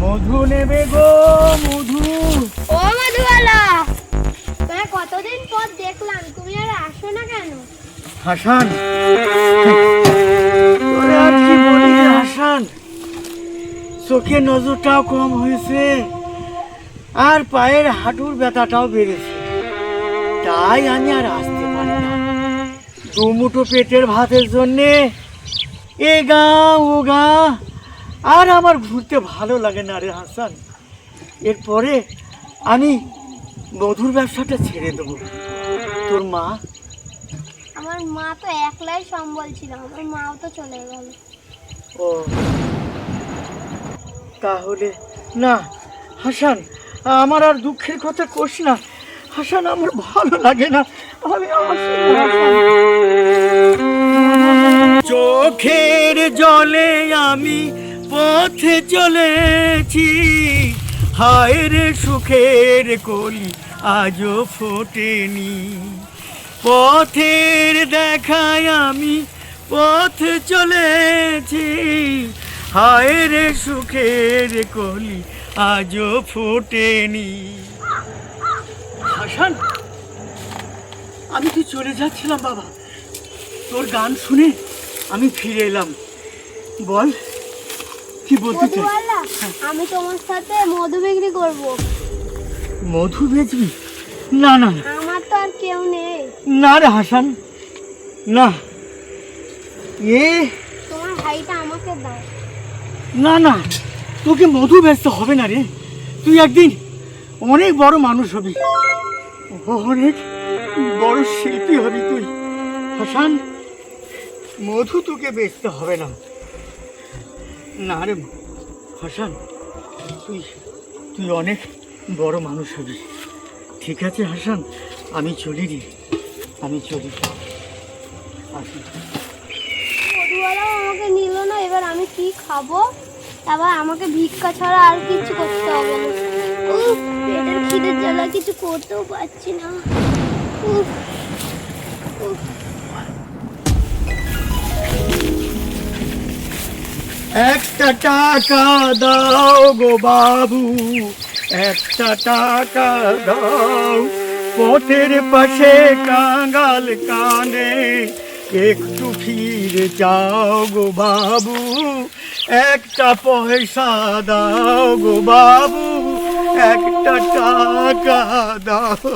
মধু নেবে গো মধু। ও মধুবালা, তোমায় কতদিন পর দেখলাম, তুমি আর আসো না কেন? হাসান, তোরে আর কি বলি রে হাসান, চোখে নজরটাও কম হয়েছে আর পায়ের হাঁটুর ব্যথাটাও বেড়েছে, তাই আমি আর আসতে পারি না। দুমুঠো পেটের ভাতের জন্যে এ গা ও গা, আর আমার ঘুরতে ভালো লাগে না রে হাসান। এরপরে আমি মধুর ব্যবসাটা ছেড়ে দেবো। তোর মা? আমার মা তো একলাই সম্বল ছিল, আমার মাও তো চলে গেল। ও তাহলে না হাসান, আমার আর দুঃখের কথা কোস না হাসান, আমার ভালো লাগে না, আমি আসি না, হাসান। চোখের জলে আমি পথে চলেছি, হায় রে সুখের কলি আজও ফোটেনি। পথের দেখায় আমি পথে চলেছি, হায় রে সুখের কলি আজও ফোটেনি। হাসান, আমি তো চলে যাচ্ছিলাম বাবা, তোর গান শুনে আমি ফিরে এলাম। বল কি বলতে চাই? মধুবালা, আমি তোমার সাথে মধু বিক্রি করব। মধু বেচবি? না না না, আমার তো আর কেউ নেই। না রে হাসান, না। এ তোমার ভাইটা আমাকে দাও। না না, তোকে মধু বেচতে হবে না রে, তুই একদিন অনেক বড় মানুষ হবি, অনেক বড় শিল্পী হবি তুই হাসান। মধু তোকে বেচতে হবে না। না রে হাসান, তুই তুই অনেক বড় মানুষ হবি। ঠিক আছে হাসান, আমি চলি রে, আমি চলি, আসি। মধুবালা আমাকে নিল না, এবার আমি কি খাবো? আবার আমাকে ভিক্ষা ছাড়া আর কিছু করতে হবে না। উফ, পেটের খিদের জ্বালা কিছু করতেও পারছি না। উফ, উফ। একটা টাকা দাও গো বাবু, একটা টাকা দাও, পথের পাশে কাঙ্গাল কানে একটু ফিরে যাও গো বাবু, একটা পয়সা দাও গো বাবু, একটা টাকা দাও।